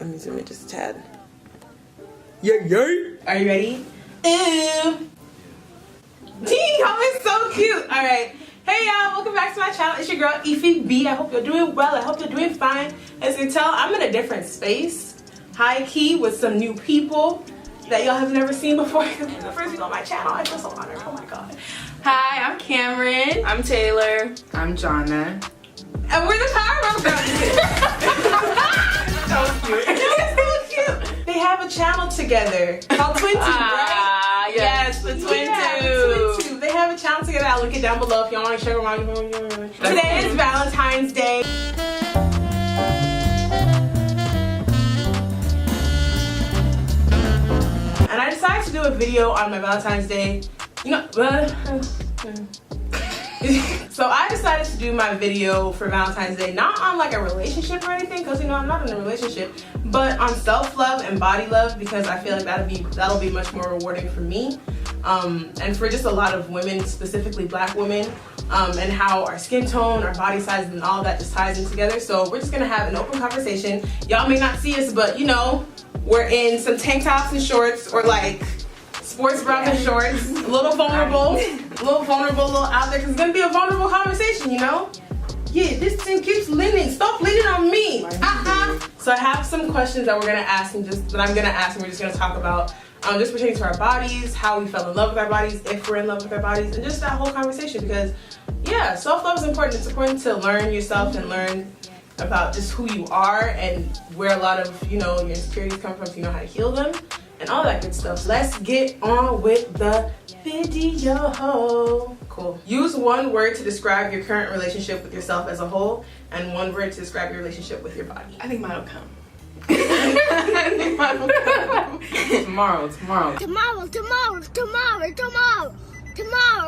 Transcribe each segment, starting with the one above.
Let me zoom in just a tad. Yeah. Are you ready? Ew. Teen, y'all is so cute. All right. Hey y'all, welcome back to my channel. It's your girl Ify B. I hope you're doing well. I hope you're doing fine. As you can tell, I'm in a different space, high key, with some new people that y'all have never seen before. Because this is the first video on my channel. I feel so honored. Oh my god. Hi, I'm Cameryn. I'm Taylor. I'm Jana. And we're the Powerhouse Girls. So cute. It's so cute. They have a channel together called Twin Two, right? Yes, the Twin Two. They have a channel together. I'll link it down below if y'all want to check them out. Today is Valentine's Day. And I decided to do a video on my Valentine's Day. You know, so I decided to do my video for Valentine's Day, not on like a relationship or anything, because you know I'm not in a relationship, but on self-love and body love, because I feel like that'll be much more rewarding for me, and for just a lot of women, specifically black women, and how our skin tone, our body size, and all that just ties in together. So we're just gonna have an open conversation. Y'all may not see us, but you know, we're in some tank tops and shorts, or like sports bras and shorts, a little vulnerable, a little out there, because it's gonna be a vulnerable conversation, you know? Yeah, this thing keeps leaning. Stop leaning on me. So I have some questions that we're gonna ask, and I'm gonna ask, and we're just gonna talk about just pertaining to our bodies, how we fell in love with our bodies, if we're in love with our bodies, and just that whole conversation. Because yeah, self-love is important. It's important to learn yourself and learn about just who you are and where a lot of, you know, your insecurities come from, so you know how to heal them and all that good stuff. Let's get on with the video. Cool. Use one word to describe your current relationship with yourself as a whole, and one word to describe your relationship with your body. I think mine will come. I think mine will come. Tomorrow.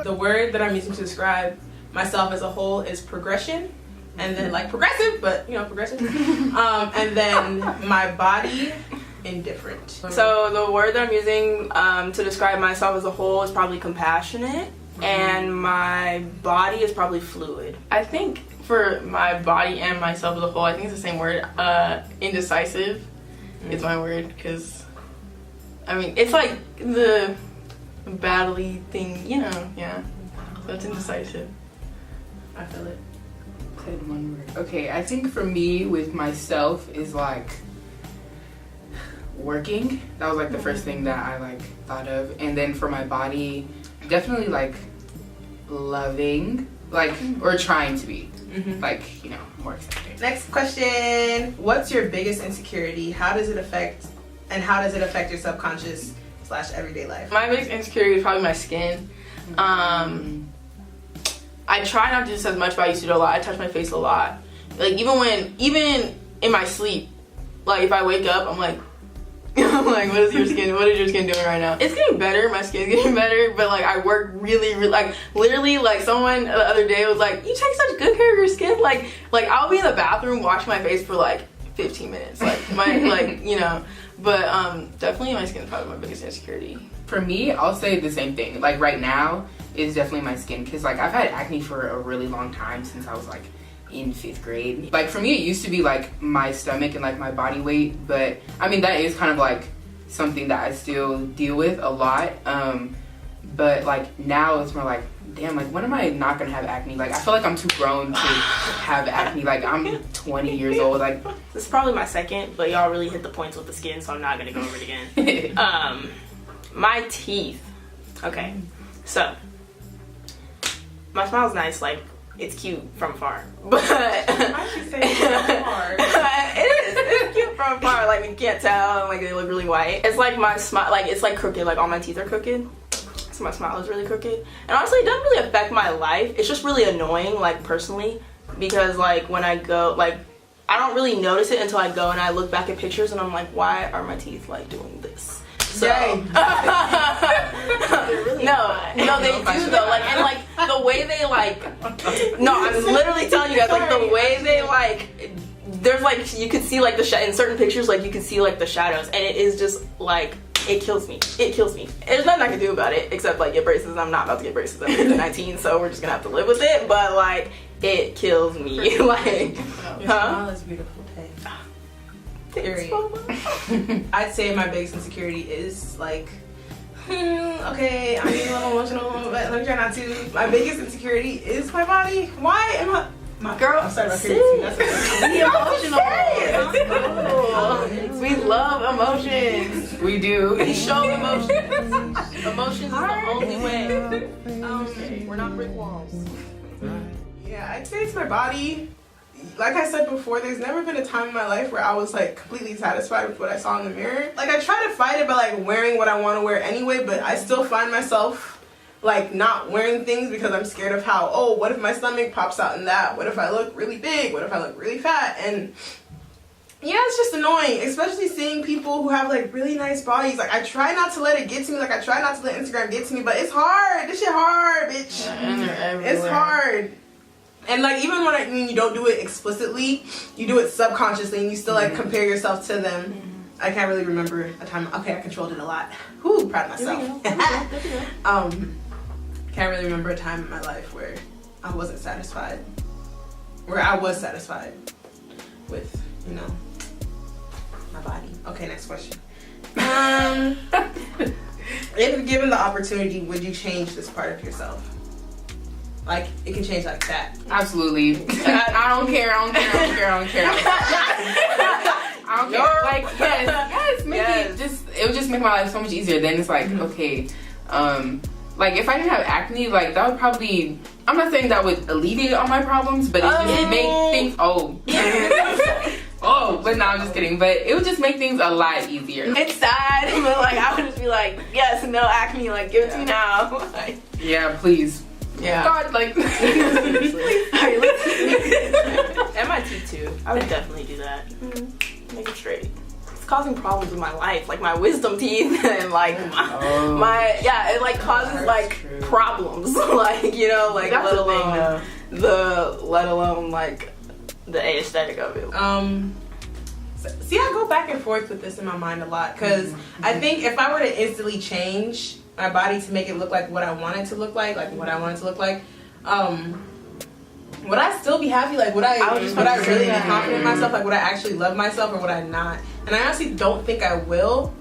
The word that I'm using to describe myself as a whole is progression. And then like progressive, but you know, progressive. And then my body, indifferent. So the word that I'm using to describe myself as a whole is probably compassionate, and my body is probably fluid. I think for my body and myself as a whole, I think it's the same word. Indecisive is my word, because I mean it's like the battly thing, you know. Yeah, so it's indecisive. I feel it. Said one word. Okay, I think for me with myself is like working. That was like the first thing that I like thought of. And then for my body, definitely like loving, like, or trying to be, like, you know, more accepting. Next question. What's your biggest insecurity? How does it affect your subconscious / everyday life? My biggest insecurity is probably my skin. I try not to do this as much, but I used to do a lot. I touch my face a lot. Like even in my sleep, like if I wake up, I'm like, what is your skin doing right now? It's getting better. My skin's getting better, but like I work really, like literally, like someone the other day was like, you take such good care of your skin. Like I'll be in the bathroom washing my face for like 15 minutes. Like you know, but definitely my skin is probably my biggest insecurity. For me, I'll say the same thing. Like right now is definitely my skin, because like I've had acne for a really long time, since I was like in 5th grade. Like for me, it used to be like my stomach and like my body weight, but I mean that is kind of like something that I still deal with a lot. But like now it's more like, damn, like when am I not gonna have acne? Like I feel like I'm too grown to have acne. Like I'm 20 years old. Like This is probably my second, but y'all really hit the points with the skin, so I'm not gonna go over it again. My teeth. Okay, so my smile's nice, like it's cute from afar, but I should say from afar. it's cute from afar. Like you can't tell, like they look really white. It's like my smile, like it's like crooked, like all my teeth are crooked. So my smile is really crooked, and honestly it doesn't really affect my life. It's just really annoying, like personally, because like when I go, like I don't really notice it until I go and I look back at pictures and I'm like, why are my teeth like doing this? So really no, they do though. Like, and like the way they like, no, I'm literally telling you guys, like the way they like, there's like, you can see like the in certain pictures, like you can see like the shadows, and it is just like, it kills me. It kills me. There's nothing I can do about it except like get braces. I'm not about to get braces. I'm 19, so we're just gonna have to live with it. But like, it kills me. Like, Your smile is beautiful, Tay. Period. I'd say my biggest insecurity is like, okay, I'm getting a little emotional, but let me try not to. My biggest insecurity is my body. Why am I? My Girl, I'm sorry about crazy. That's be emotional. We love emotions. We do. We show emotions. Emotions is the only way. We're not brick walls. Yeah, I'd say it's my body. Like I said before, there's never been a time in my life where I was like completely satisfied with what I saw in the mirror. Like I try to fight it by like wearing what I want to wear anyway, but I still find myself like not wearing things because I'm scared of how, oh, what if my stomach pops out in that? What if I look really big? What if I look really fat? And yeah, it's just annoying, especially seeing people who have like really nice bodies. Like I try not to let it get to me. Like I try not to let Instagram get to me, but it's hard. This shit hard, bitch. And they're everywhere. It's hard. And like even when you don't do it explicitly, you do it subconsciously and you still like compare yourself to them. I can't really remember a time. Okay, I controlled it a lot. Whoo, proud of myself. Can't really remember a time in my life where I wasn't satisfied. Where I was satisfied with, you know, my body. Okay, next question. If given the opportunity, would you change this part of yourself? Like, it can change like that. Absolutely. I don't care. I don't care. Like, yes, it would just make my life so much easier. Then it's like, okay, like if I didn't have acne, like that would probably, I'm not saying that would alleviate all my problems, but it just make things, but no, I'm just kidding. But it would just make things a lot easier. It's sad, but like I would just be like, yes, no acne, like give it to me now. Like, yeah, please. Yeah. God, like. Alright, and my teeth too. I would definitely do that. Make it straight. It's causing problems with my life, like my wisdom teeth and like my it like causes like problems, like you know, like That's let the alone let alone like the aesthetic of it. See, I go back and forth with this in my mind a lot because I think if I were to instantly change my body to make it look like what I want it to look like would I still be happy? Like, would I really be confident in myself? Like, would I actually love myself or would I not? And I honestly don't think I will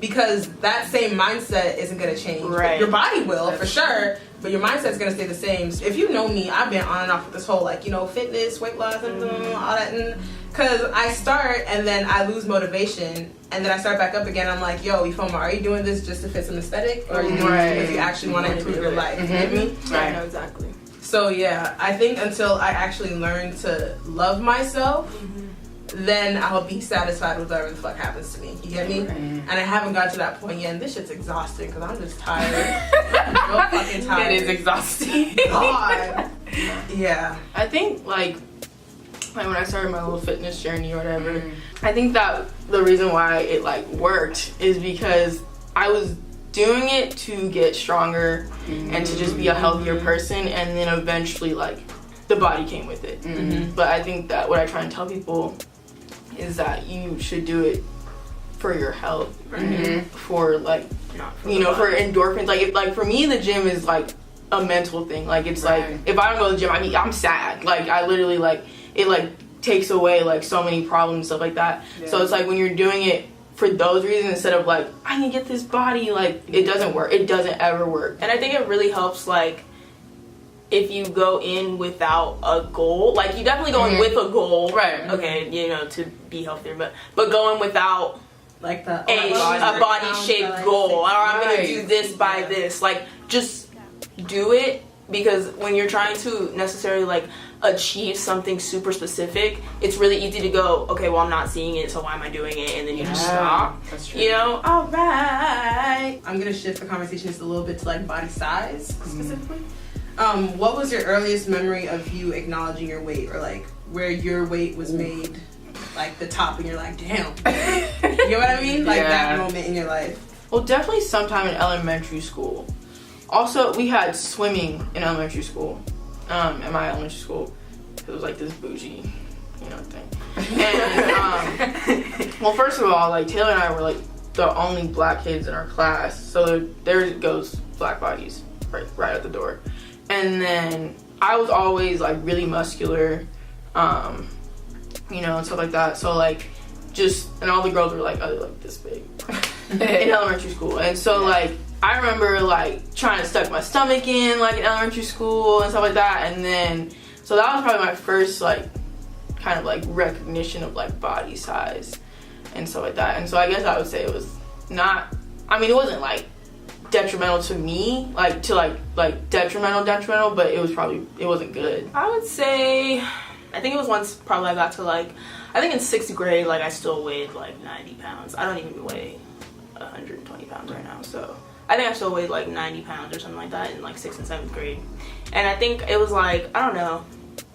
because that same mindset isn't going to change. Right. Your body will, for sure, but your mindset's going to stay the same. So if you know me, I've been on and off with this whole, like, you know, fitness, weight loss, and all that. Because I start and then I lose motivation and then I start back up again. I'm like, yo, Ifoma, are you doing this just to fit some aesthetic? Or are you doing this because you actually want to improve your life? You get me? I know exactly. So yeah, I think until I actually learn to love myself, then I'll be satisfied with whatever the fuck happens to me. You get me? And I haven't got to that point yet, and this shit's exhausting because I'm just tired. Real fucking tired. It is exhausting. God. Yeah. I think like when I started my little fitness journey or whatever, I think that the reason why it like worked is because I was doing it to get stronger and to just be a healthier person, and then eventually like the body came with it. But I think that what I try and tell people is that you should do it for your health, for like for endorphins. Like like for me, the gym is like a mental thing. Like it's like if I don't go to the gym, I'm sad. Like I literally like it like takes away like so many problems and stuff like that. So it's like when you're doing it for those reasons instead of like I can get this body, like it doesn't work. It doesn't ever work. And I think it really helps like if you go in without a goal. Like you definitely go in with a goal, right? Okay, you know, to be healthier, but going without like a body shaped goal, or I'm gonna do this by this. Like just do it, because when you're trying to necessarily like achieve something super specific, it's really easy to go, okay, well I'm not seeing it, so why am I doing it? And then you just stop. That's true. You know? Alright. I'm gonna shift the conversation just a little bit to like body size specifically. What was your earliest memory of you acknowledging your weight, or like where your weight was made like the top and you're like, damn. You know what I mean? Like that moment in your life. Well, definitely sometime in elementary school. Also, we had swimming in elementary school. At my elementary school, it was like this bougie, you know, thing. And well, first of all, like Taylor and I were like the only black kids in our class, so there goes black bodies right at the door. And then I was always like really muscular, you know, and stuff like that. So like and all the girls were like, oh, they're like this big in elementary school. And so like I remember like trying to stuff my stomach in like in elementary school and stuff like that. And then so that was probably my first like kind of like recognition of like body size and stuff like that. And so I guess I would say it was not, I mean, it wasn't like detrimental to me, like to like detrimental, but it wasn't good. I would say, I think it was once probably I got to like, I think in 6th grade, like I still weighed like 90 pounds. I don't even weigh 120 pounds right now, so I think I still weighed like 90 pounds or something like that in like 6th and 7th grade. And I think it was like, I don't know,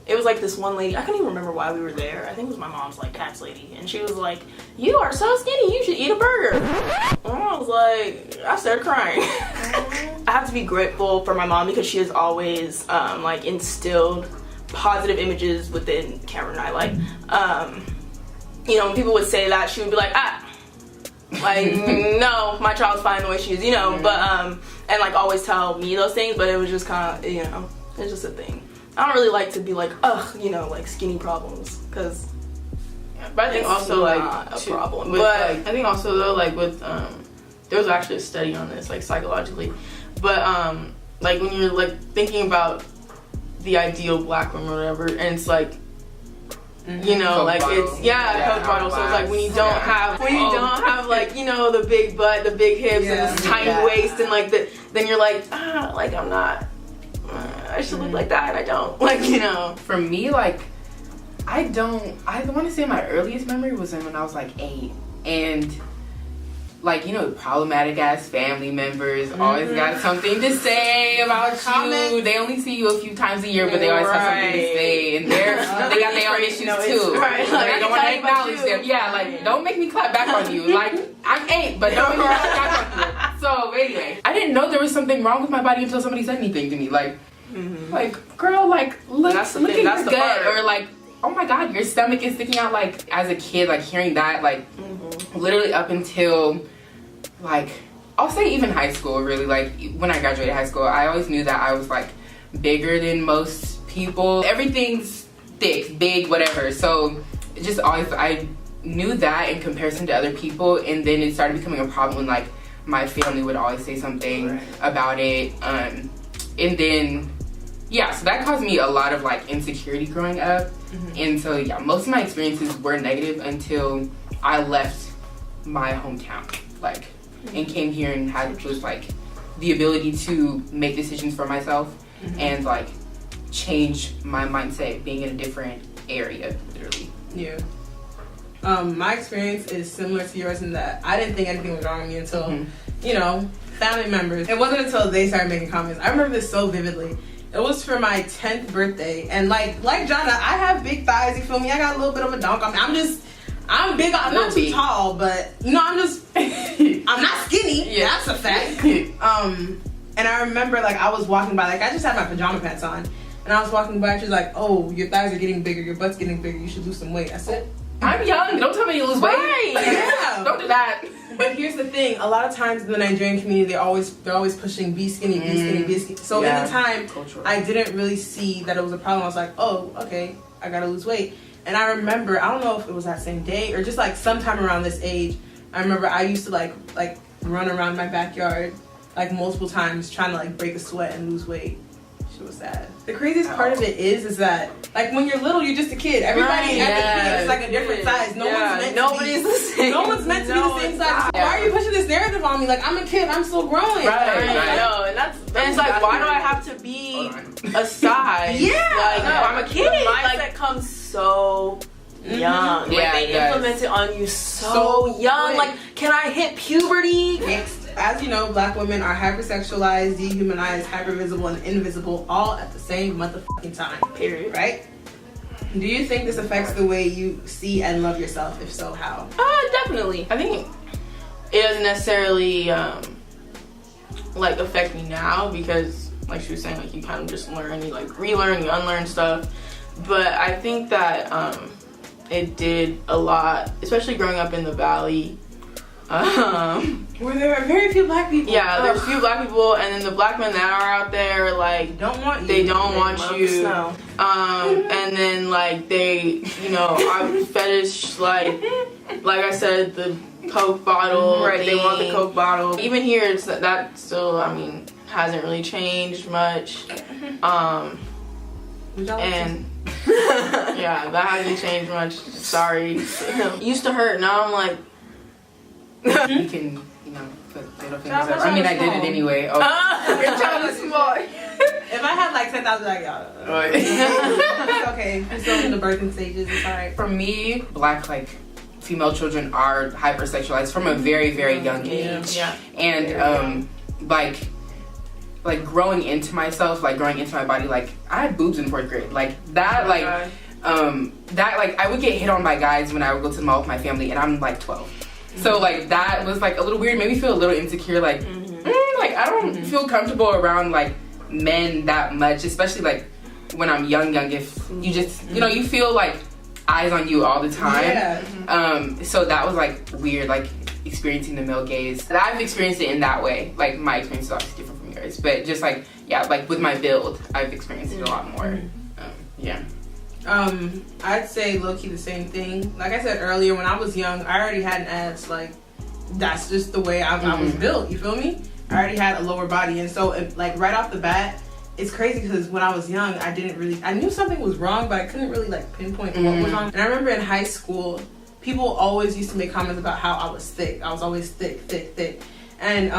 it was like this one lady, I can't even remember why we were there. I think it was my mom's like tax lady, and she was like, you are so skinny, you should eat a burger. And I was like, I started crying. I have to be grateful for my mom because she has always like instilled positive images within Cameryn and I. Like, you know, when people would say that, she would be like, like, no, my child's fine the way she is, you know, but, and like always tell me those things, but it was just kind of, you know, it's just a thing. I don't really like to be like, ugh, you know, like skinny problems, because, but I think also like a problem. But like, I think also though, like with, there was actually a study on this, like psychologically, but like when you're like thinking about the ideal black woman or whatever, and it's like, you know, Coke like bottle. It's Coke bottle. So it's like when you don't have like, you know, the big butt, the big hips, and this tiny waist, and like then you're like, like I'm not. I should look like that, and I don't. Like, you know. For me, like I want to say my earliest memory was when I was like 8, and like, you know, problematic ass family members always got something to say about you. They only see you a few times a year, but they always have something to say, and they got their own issues too. Right. Like, I don't want to acknowledge them. Yeah, like don't make me clap back on you. Like I'm 8, but don't make me clap back on you. So anyway, I didn't know there was something wrong with my body until somebody said anything to me. Like, like girl, like look at your gut, or like, oh my god, your stomach is sticking out. Like as a kid, like hearing that, like literally up until like I'll say even high school, really, like when I graduated high school, I always knew that I was like bigger than most people. Everything's thick, big, whatever. So it just always, I knew that in comparison to other people, and then it started becoming a problem when like my family would always say something about it, and then so that caused me a lot of like insecurity growing up. And so most of my experiences were negative until I left my hometown, like, and came here and had just like the ability to make decisions for myself and like change my mindset being in a different area, literally. Yeah. My experience is similar to yours in that I didn't think anything was wrong with me until, you know, family members. It wasn't until they started making comments. I remember this so vividly. It was for my 10th birthday, and like Jana, I have big thighs, you feel me? I got a little bit of a donk. I'm big, I'm not too tall, but you know, I'm not skinny. Yeah. That's a fact. And I remember like I was walking by, like I just had my pajama pants on, and I was walking by, and she's like, oh, your thighs are getting bigger, your butt's getting bigger, you should lose some weight. I said, I'm young, don't tell me to lose weight. Yeah. Don't do that. But here's the thing, a lot of times in the Nigerian community, they're always pushing be skinny, be skinny, be skinny. So in the time, I didn't really see that it was a problem. I was like, oh, okay, I gotta lose weight. And I remember, I don't know if it was that same day or just like sometime around this age, I remember I used to like run around my backyard like multiple times trying to like break a sweat and lose weight. Shit was sad. The craziest part of it is that like when you're little, you're just a kid. Everybody at the crib is like a different size. Nobody's the same. No one's meant to be the same size. Why are you pushing this narrative on me? Like I'm a kid, I'm still growing. I know, and it's like, why do I have to be a size? Like I'm a kid. The mindset comes so young. Like they implement it on you so young. Like, can I hit puberty? As you know, black women are hypersexualized, dehumanized, hypervisible, and invisible all at the same motherfucking time. Period. Right? Do you think this affects the way you see and love yourself? If so, how? Definitely. I think it doesn't necessarily like affect me now because, like she was saying, like you kind of just learn, you like relearn, you unlearn stuff. But I think that it did a lot, especially growing up in the Valley. Where there are very few black people. Yeah, there's a few black people, and then the black men that are out there, like, don't want you. they don't want love you. the snow. And then like they, you know, are fetish like I said, the Coke bottle. Right, they want the thing. Coke bottle. Even here, it's that still, I mean, hasn't really changed much. And yeah, that hasn't changed much. Sorry. It used to hurt. Now I'm like, You can, you know, put little fingers Child, up. my I mean, I child did is it small. anyway. Oh, your child is small. If I had like 10,000, like, Right. it's okay. I'm still in the birthing stages. It's alright. For me, black like female children are hypersexualized from a very, very young age. Yeah. And like growing into myself, like growing into my body, like I had boobs in 4th grade. Like that, like that, like I would get hit on by guys when I would go to the mall with my family, and I'm like 12. So like that was like a little weird, made me feel a little insecure. Like, like I don't feel comfortable around like men that much, especially like when I'm young. If you just, you know, you feel like eyes on you all the time. Yeah. So that was like weird, like experiencing the male gaze. I've experienced it in that way. Like my experience is obviously different from yours, but just like, yeah, like with my build, I've experienced it a lot more. Yeah. I'd say low-key the same thing. Like I said earlier, when I was young, I already had an ass. Like, that's just the way I was built, you feel me? I already had a lower body, and so like right off the bat, it's crazy because when I was young, I knew something was wrong, but I couldn't really like pinpoint what was wrong. And I remember in high school, people always used to make comments about how I was thick. I was always thick. And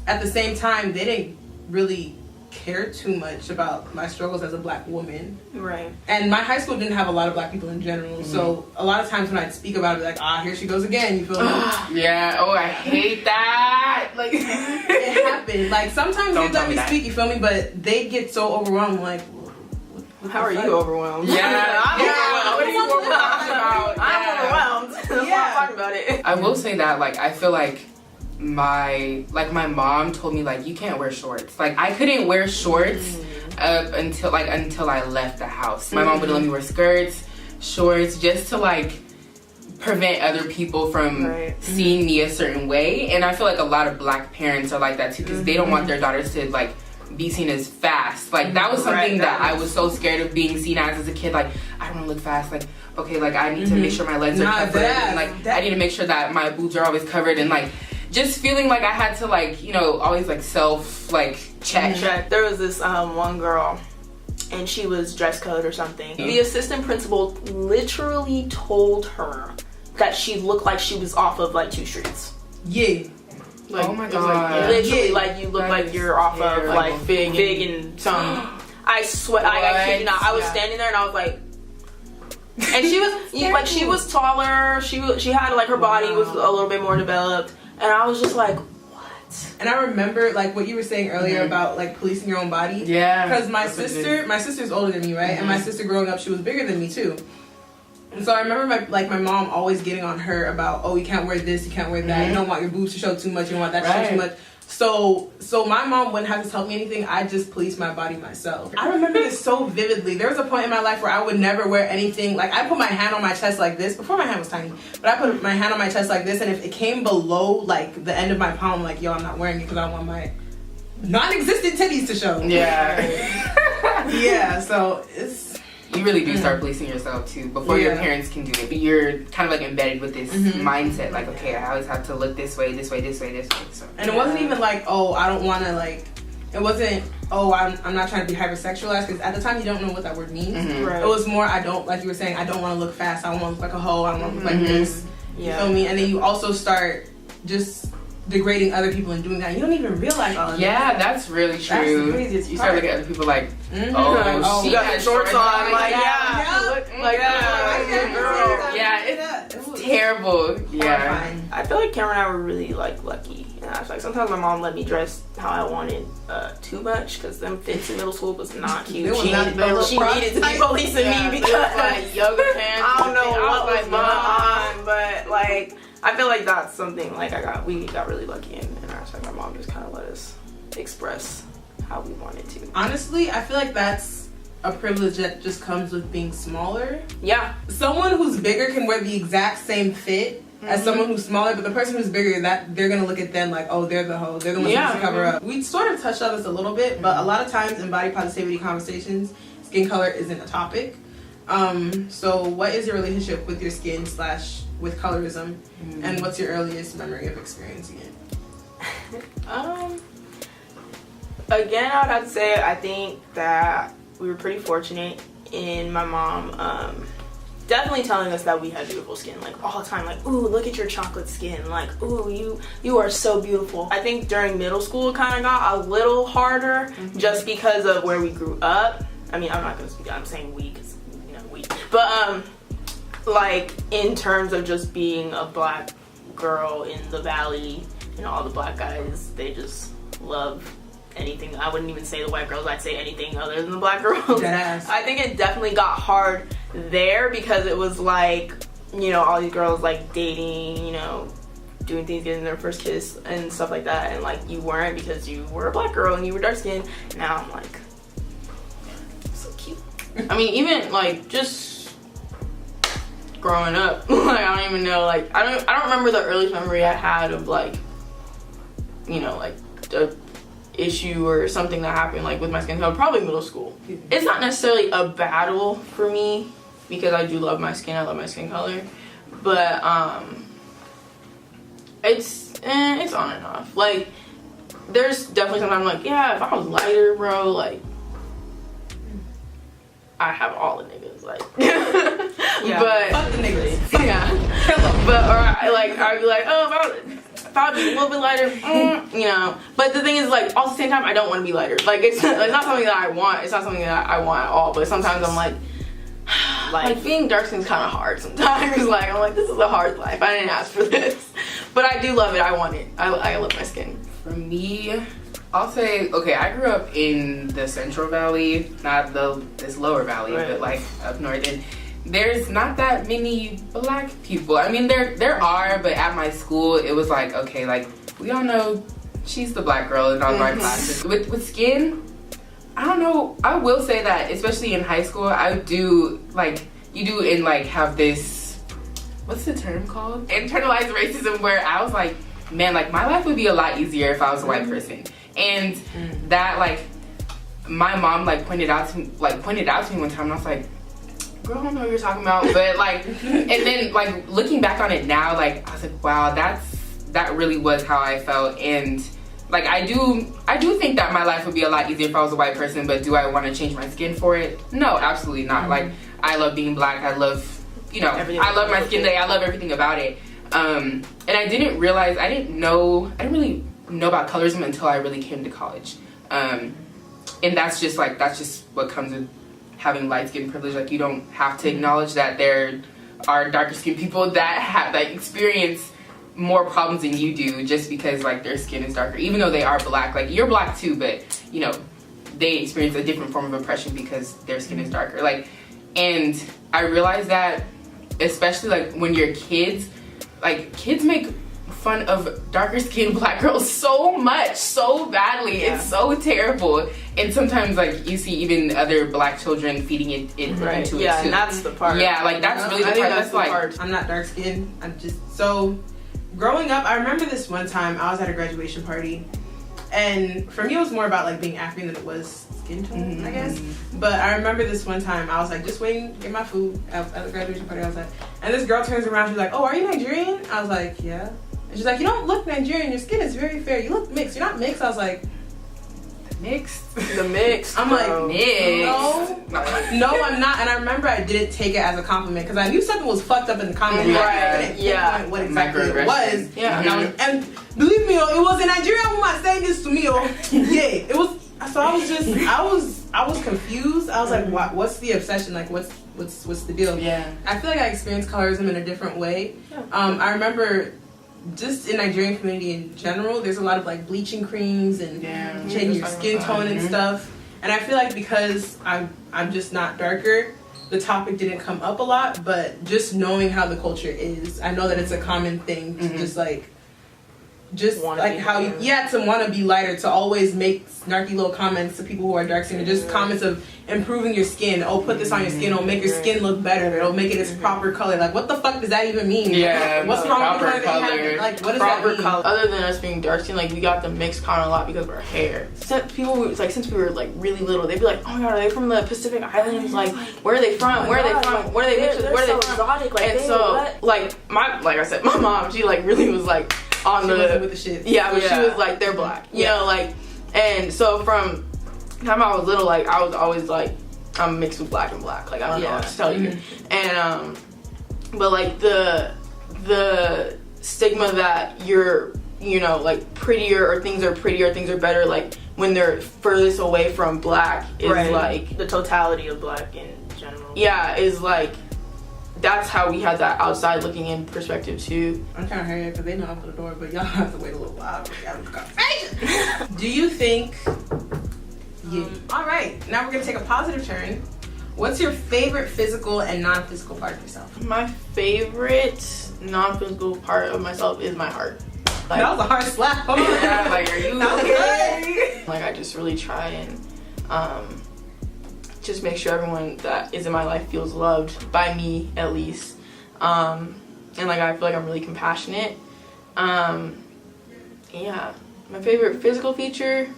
at the same time, they didn't really care too much about my struggles as a black woman. Right. And my high school didn't have a lot of black people in general, so a lot of times when I'd speak about it, like, here she goes again, you feel me? Yeah, oh, I hate that. Like, It happened. Like, sometimes Don't they'd tell let me me that. speak, you feel me? But they get so overwhelmed, like, How are you overwhelmed? Yeah. I'm Yeah. overwhelmed. What are you overwhelmed about? I'm Yeah. overwhelmed. That's why I'm talking about it. I will say that, like, I feel like my mom told me, like, you can't wear shorts. Like, I couldn't wear shorts up until I left the house. My mom wouldn't let me wear skirts, shorts, just to like prevent other people from seeing me a certain way. And I feel like a lot of black parents are like that too, because they don't want their daughters to like be seen as fast. Like that was something that I was so scared of being seen as a kid. Like, I don't want to look fast. Like, okay, like I need to make sure my legs are covered. And, like I need to make sure that my boobs are always covered, and like just feeling like I had to like, you know, always like self like check. There was this one girl, and she was dress code or something. The assistant principal literally told her that she looked like she was off of like 2 streets. Yeah. Like, oh my it was like, god. Literally, like you look That like is you're off of terrible. like Fig and some. I swear, I kid you not. I was standing there and I was like, and she was like, she was taller. She had like her body was a little bit more developed, and I was just like, what? And I remember like what you were saying earlier about like policing your own body. Yeah. Because my sister's older than me, right? And my sister growing up, she was bigger than me too. And so I remember my mom always getting on her about, oh, you can't wear this, you can't wear that, you don't want your boobs to show too much, you don't want that to show too much. So my mom wouldn't have to tell me anything. I just policed my body myself. I remember this so vividly. There was a point in my life where I would never wear anything. Like I put my hand on my chest like this. Before my hand was tiny, but I put my hand on my chest like this, and if it came below like the end of my palm, like, yo, I'm not wearing it because I don't want my non-existent titties to show. Yeah. Yeah. So it's. You really do start policing yourself too before your parents can do it. But you're kind of like embedded with this mindset, like, okay, I always have to look this way, this way, this way, this way. So. And it wasn't even like, oh, I don't want to like. It wasn't, oh, I'm not trying to be hypersexualized, because at the time you don't know what that word means. Right. It was more, I don't, like you were saying, I don't want to look fast. I don't want to look like a hoe. I don't want to look like this. You feel me? And then you also start just degrading other people and doing that. You don't even realize all of that. Yeah, that's really true. That's the craziest you part. start looking at other people like, Oh, she got has shorts on, like, yeah. Like, girl. Yeah, it's terrible. Yeah. I feel like Cameron and I were really like lucky. And I was like, sometimes my mom let me dress how I wanted too much, because them fits in middle school was not cute. She needed to be policing me because like yoga pants. I don't know what was like, going on, but like I feel like that's something like we got really lucky in our life. My mom just kind of let us express how we wanted to. Honestly, I feel like that's a privilege that just comes with being smaller. Yeah. Someone who's bigger can wear the exact same fit as someone who's smaller, but the person who's bigger, that they're gonna look at them like, oh, they're the hoe, they're the ones who to cover up. We sort of touched on this a little bit, but a lot of times in body positivity conversations, skin color isn't a topic. So what is your relationship with your skin / with colorism, and what's your earliest memory of experiencing it? Again, I would have to say I think that we were pretty fortunate in my mom definitely telling us that we had beautiful skin, like all the time, like, ooh, look at your chocolate skin, like, ooh, you are so beautiful. I think during middle school it kind of got a little harder just because of where we grew up. I mean, I'm not gonna speak, I'm saying we because, you know, we, but like in terms of just being a black girl in the valley, you know, all the black guys, they just love anything. I wouldn't even say the white girls, I'd say anything other than the black girls. Deadass. I think it definitely got hard there because it was like, you know, all these girls like dating, you know, doing things, getting their first kiss and stuff like that, and like you weren't because you were a black girl and you were dark skinned. Now I'm like, so cute. I mean, even like just growing up, like I don't even know, like I don't remember the earliest memory I had of like, you know, like a issue or something that happened like with my skin color. Probably middle school. It's not necessarily a battle for me because I do love my skin. I love my skin color, but it's on and off. Like there's definitely sometimes I'm like, yeah, if I was lighter, bro, like I have all the niggas, like. Yeah, but fuck the niggas. yeah, but or I'd be like, oh, if I was a little bit lighter, you know. But the thing is, like, all at the same time, I don't want to be lighter. Like, it's not something that I want. It's not something that I want at all. But sometimes I'm like being dark skin is kind of hard sometimes. Like, I'm like, this is a hard life. I didn't ask for this. But I do love it. I want it. I love my skin. For me, I'll say, okay, I grew up in the Central Valley, not this lower valley, Right. but like up north. And there's not that many black people. I mean, there are, but at my school, it was like, okay, like we all know she's the black girl in all my classes. With skin, I don't know. I will say that, especially in high school, I do like have this, what's the term called? Internalized racism, where I was like, man, like my life would be a lot easier if I was a white person. And that, like, my mom like pointed out to me one time, and I was like, girl, I don't know what you're talking about. But like, and then like looking back on it now, like I was like, wow, that really was how I felt. And like I do think that my life would be a lot easier if I was a white person, but do I want to change my skin for it? No, absolutely not. Like I love being black. I love, you know, I love my skin day. I love everything about it. And I didn't really know about colorism until I really came to college. And that's just what comes with having light skin privilege. Like you don't have to acknowledge that there are darker skinned people that experience more problems than you do just because like their skin is darker, even though they are black. Like you're black too, but you know, they experience a different form of oppression because their skin is darker. Like, and I realized that especially like when you're kids, like kids make fun of darker skinned black girls so much, so badly. Yeah. It's so terrible. And sometimes like you see even other black children feeding it right. into Yeah, it too. And that's the part. Yeah, like that's really the part that's like, part. I'm not dark skinned. I'm just so growing up. I remember this one time I was at a graduation party, and for me it was more about like being African than it was skin tone, I guess. But I remember this one time I was like just waiting to get my food at the graduation party I was at, and this girl turns around, she's like, "Oh, are you Nigerian?" I was like, "Yeah." And she's like, "You don't look Nigerian. Your skin is very fair. You look mixed. You're not mixed." I was like, mixed. The mix. I'm like, Mixed. no, I'm not. And I remember I didn't take it as a compliment because I knew something was fucked up in the comment. Right. I couldn't Yeah. pinpoint what exactly it Microaggression. was. Yeah. And believe me, it was a Nigerian woman saying this to me. Yeah, it was. So I was just, I was confused. I was like, what's the obsession? Like, what's the deal? Yeah. I feel like I experienced colorism in a different way. I remember just in Nigerian community in general, there's a lot of like bleaching creams and changing your skin tone and stuff. And I feel like because I'm just not darker, the topic didn't come up a lot. But just knowing how the culture is, I know that it's a common thing to just like just Wanna like be how lighter. to want to be lighter, to always make snarky little comments to people who are dark skinned, just comments of improving your skin. Oh, put this on your skin. It'll make your skin look better. It'll make it its proper color. Like, what the fuck does that even mean? Yeah, What's wrong with proper color? color. Like, what does Proper that mean? color. Other than us being dark skinned, like we got the mixed comment a lot because of our hair. Since since we were like really little, they'd be like, "Oh my god, are they from the Pacific Islands? Like, where are they from? Where are they from? Where are they mixed with? Where are they from?" Exotic, like, And so, like I said, my mom, she like really was like on She the wasn't with the shit. yeah, but she Yeah. was like, they're black, you know, like, and so from the time I was little, like I was always like, I'm mixed with black and black, like I don't know what to tell you, and but like the stigma that you're, you know, like prettier or things are prettier, things are better, like when they're furthest away from black is like the totality of black in general. yeah, is like that's how we had that outside looking in perspective too. I'm trying to hurry up because they know I'm for the door, but y'all have to wait a little while to get out of the conversation. Do you think? All right, now we're gonna take a positive turn. What's your favorite physical and non-physical part of yourself? My favorite non-physical part of myself is my heart. Like, That was a hard slap. Oh my Yeah, God. like, are you okay? like I just really try and just make sure everyone that is in my life feels loved by me at least. And like I feel like I'm really compassionate. Yeah, my favorite physical feature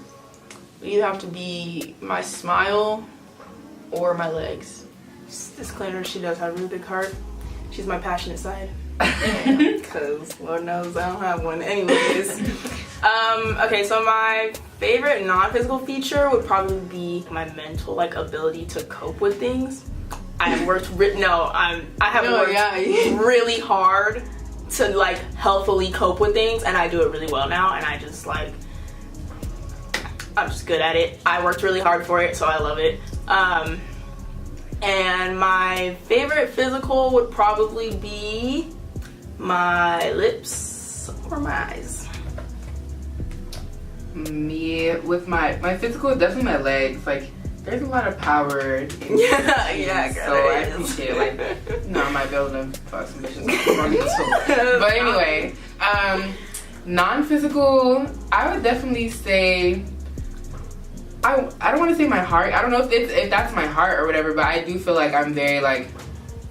would either have to be my smile or my legs. Just disclaimer, she does have a really big heart. She's my passionate side. Because Lord knows I don't have one anyways. Okay, so my favorite non-physical feature would probably be my mental like ability to cope with things. I have worked really hard to like healthfully cope with things, and I do it really well now, and I'm just good at it. I worked really hard for it, so I love it. And my favorite physical would probably be my lips or my eyes. Me with my physical, definitely my legs. Like, there's a lot of power in Yeah, so girl, I it is. appreciate like I might be able to fuck some bitches on this whole- But anyway, non-physical, I would definitely say I don't want to say my heart. I don't know if that's my heart or whatever, but I do feel like I'm very like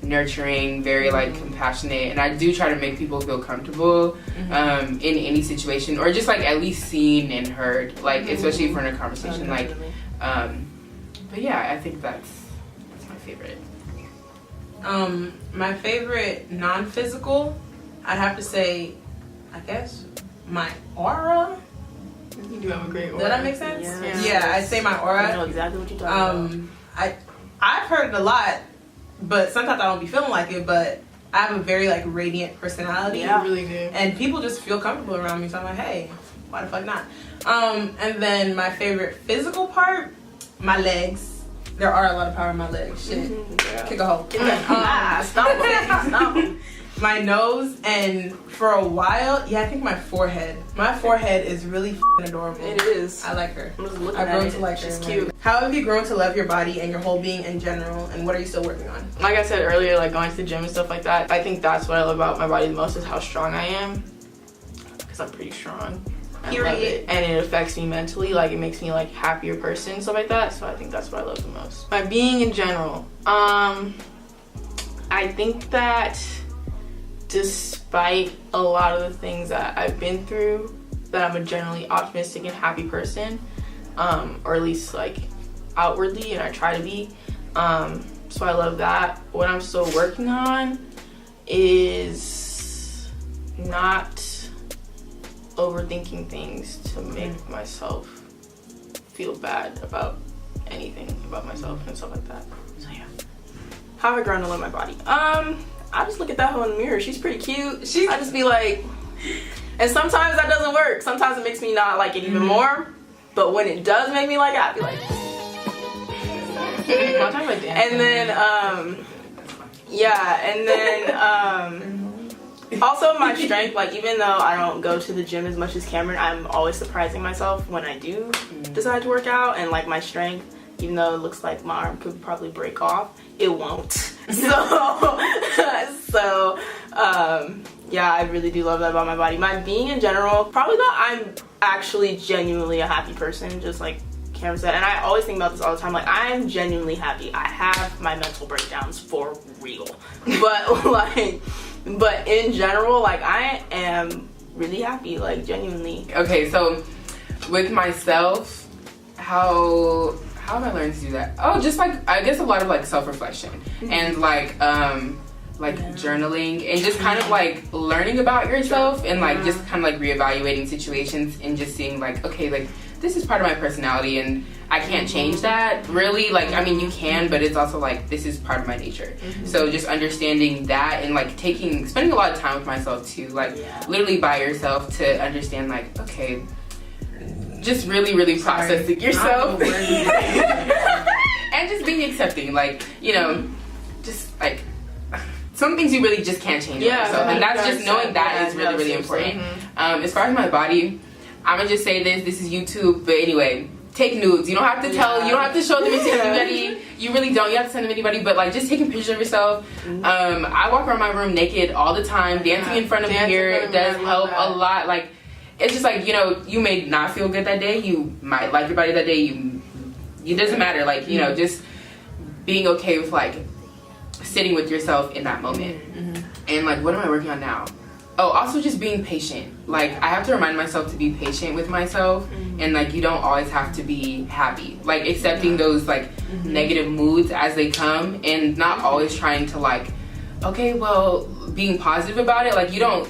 nurturing, very like compassionate, and I do try to make people feel comfortable in any situation, or just like at least seen and heard, like especially if we're in a conversation, like but yeah, I think that's my favorite. My favorite non-physical, I'd have to say, I guess, my aura. You do have a great aura. Does that make sense? Yes. Yeah, I'd say my I aura. know exactly what you're talking about. I've heard it a lot, but sometimes I don't be feeling like it, but I have a very like radiant personality. You really do. And people just feel comfortable around me, so I'm like, hey, why the fuck not? And then my favorite physical part, my legs. There are a lot of power in my legs. Shit. Kick a hole. Stop them. My nose, and for a while, I think my forehead. My forehead is really f***ing adorable. It is. I like her. I'm just looking I've at grown it. to like her. She's cute. How have you grown to love your body and your whole being in general, and what are you still working on? Like I said earlier, like going to the gym and stuff like that, I think that's what I love about my body the most is how strong I am. Because I'm pretty strong. I love it. And it affects me mentally, like it makes me like happier person, stuff like that. So I think that's what I love the most. My being in general. I think that despite a lot of the things that I've been through, that I'm a generally optimistic and happy person, or at least like outwardly, and I try to be. So I love that. What I'm still working on is not overthinking things to make myself feel bad about anything about myself and stuff like that. So yeah. How have I grown to love my body? I just look at that hoe in the mirror. She's pretty cute. I just be like, and sometimes that doesn't work. Sometimes it makes me not like it even more. But when it does make me like it, I be like, and then also my strength, like even though I don't go to the gym as much as Cameryn, I'm always surprising myself when I do decide to work out, and like my strength, even though it looks like my arm could probably break off, it won't. So Yeah, I really do love that about my body. My being in general, probably not, I'm actually genuinely a happy person, just like Cameryn said. And I always think about this all the time, like, I'm genuinely happy. I have my mental breakdowns for real. But like, but in general, like, I am really happy, like, genuinely. Okay, so with myself, how have I learned to do that? Oh, just like, I guess a lot of like self-reflection and like journaling and just kind of like learning about yourself and like just kind of like reevaluating situations and just seeing like, okay, like this is part of my personality and I can't change that really. Like, I mean, you can, but it's also like, this is part of my nature. So just understanding that and like spending a lot of time with myself too, like literally by yourself to understand like, okay, just really processing yourself and just being accepting, like, you know, just like some things you really just can't change about yourself, and that's just knowing that is really important. As far as my body, I'm gonna just say this is YouTube, but anyway, take nudes. You don't have to you don't have to show them to anybody. You really don't. You have to send them to anybody, but like just taking pictures of yourself. I walk around my room naked all the time. Dancing in front of the mirror does help a lot. Like, it's just like, you know, you may not feel good that day. You might like your body that day. It doesn't matter. Like, you know, just being okay with like sitting with yourself in that moment. And like, what am I working on now? Oh, also just being patient. Like, I have to remind myself to be patient with myself, and like, you don't always have to be happy. Like, accepting those like negative moods as they come, and not always trying to like, okay, well, being positive about it. Like, you don't.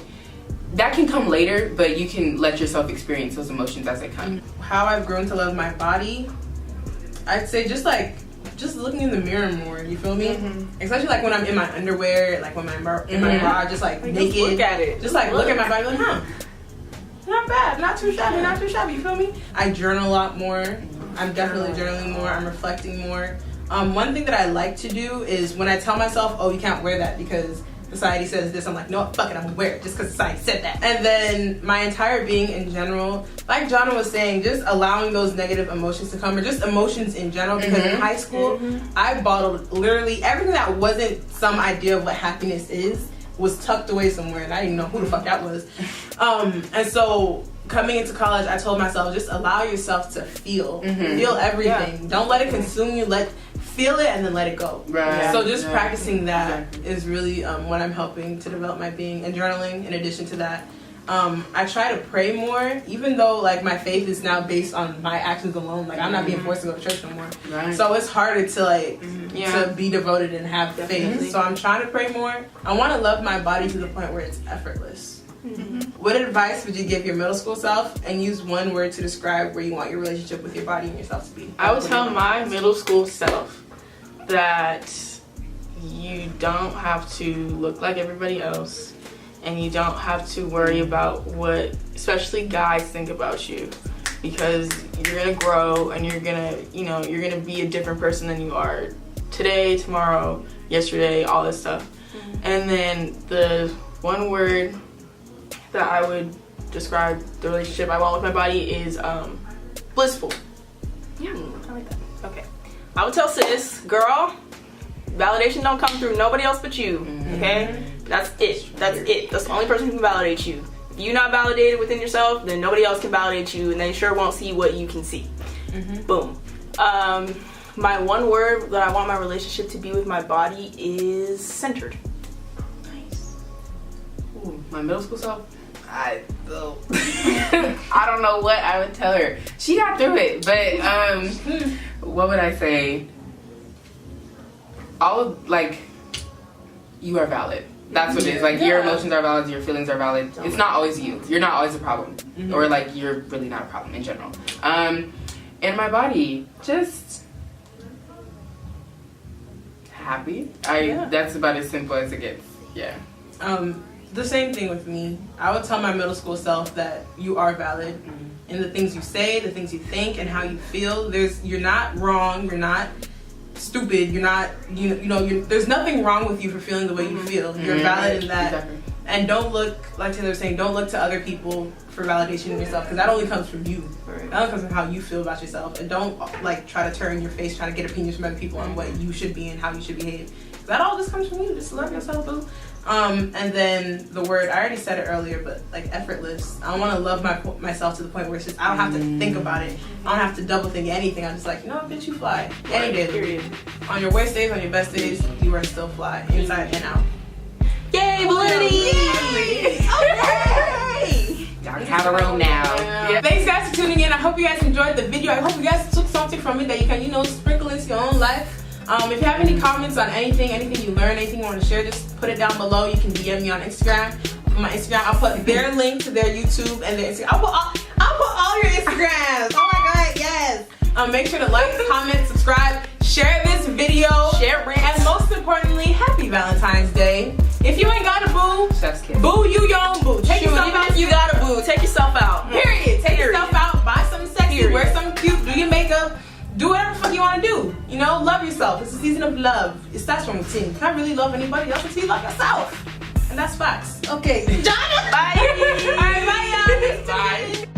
That can come later, but you can let yourself experience those emotions as they come. How I've grown to love my body, I'd say just looking in the mirror more, you feel me? Especially like when I'm in my underwear, like when I'm in my bra, just like naked. Just look at it. Just like look at my body, like, huh, not bad, not too shabby, you feel me? I journal a lot more. I'm definitely journaling more. I'm reflecting more. One thing that I like to do is when I tell myself, oh, you can't wear that because society says this, I'm like, no, fuck it, I'm gonna wear it just because society said that. And then my entire being in general, like Jana was saying, just allowing those negative emotions to come, or just emotions in general, because in high school, I bottled literally everything that wasn't some idea of what happiness is, was tucked away somewhere, and I didn't even know who the fuck that was. And so coming into college, I told myself, just allow yourself to feel everything. Don't let it consume you. Feel it and then let it go. So just practicing that is really what I'm helping to develop my being, and journaling in addition to that. I try to pray more, even though like my faith is now based on my actions alone. Like, I'm not being forced to go to church no more. So it's harder to like to be devoted and have faith. So I'm trying to pray more. I want to love my body to the point where it's effortless. What advice would you give your middle school self, and use one word to describe where you want your relationship with your body and yourself to be? I would tell my middle school self that you don't have to look like everybody else, and you don't have to worry about what especially guys think about you, because you're gonna grow and you're gonna be a different person than you are today, tomorrow, yesterday, all this stuff. And then the one word that I would describe the relationship I want with my body is blissful. I like that. Okay. I would tell sis, girl, validation don't come through nobody else but you. Okay? That's it. That's the only person who can validate you. If you're not validated within yourself, then nobody else can validate you, and they sure won't see what you can see. Boom. My one word that I want my relationship to be with my body is centered. Nice. Ooh, my middle school self? I don't know what I would tell her. She got through it, but what would I say? You are valid. That's what it is. Like, your emotions are valid, your feelings are valid. It's not always you. You're not always a problem. Or like, you're really not a problem in general. And my body, just happy. That's about as simple as it gets. The same thing with me. I would tell my middle school self that you are valid in the things you say, the things you think, and how you feel. You're not wrong. You're not stupid. You're not. There's nothing wrong with you for feeling the way you feel. You're valid in that. Exactly. And don't look, like Taylor was saying, don't look to other people for validation in yourself, because that only comes from you. That only comes from how you feel about yourself. And don't like try to turn your face trying to get opinions from other people on what you should be and how you should behave. that all just comes from you. Just love yourself, boo. And then the word, I already said it earlier, but like effortless. I want to love myself to the point where it's just, I don't have to think about it. I don't have to double think anything. I'm just like, you know what, bitch, you fly. Any day. Period. On your worst days, on your best days, you are still fly. Inside and out. Yay, validity! Okay! Y'all have a room now. Yeah. Thanks guys for tuning in. I hope you guys enjoyed the video. I hope you guys took something from it that you can, you know, sprinkle into your own life. If you have any comments on anything you learned, anything you want to share, just put it down below. You can DM me on Instagram. On my Instagram, I'll put their link to their YouTube and their Instagram. I'll put all your Instagrams. Oh my god, yes. Make sure to like, comment, subscribe, share this video, and most importantly, happy Valentine's Day. If you ain't got a boo, Chef's kiss. boo you your own boo. Take yourself Even out. if you got a boo, take yourself out. Period. Take yourself out. Buy something sexy. Period. Wear something cute. Do your makeup. Do whatever the fuck you want to do. You know, love yourself. It's a season of love. It starts from within. You can't really love anybody else until you love yourself. And that's facts. Okay. Jana! Bye. All right, bye, y'all. Bye.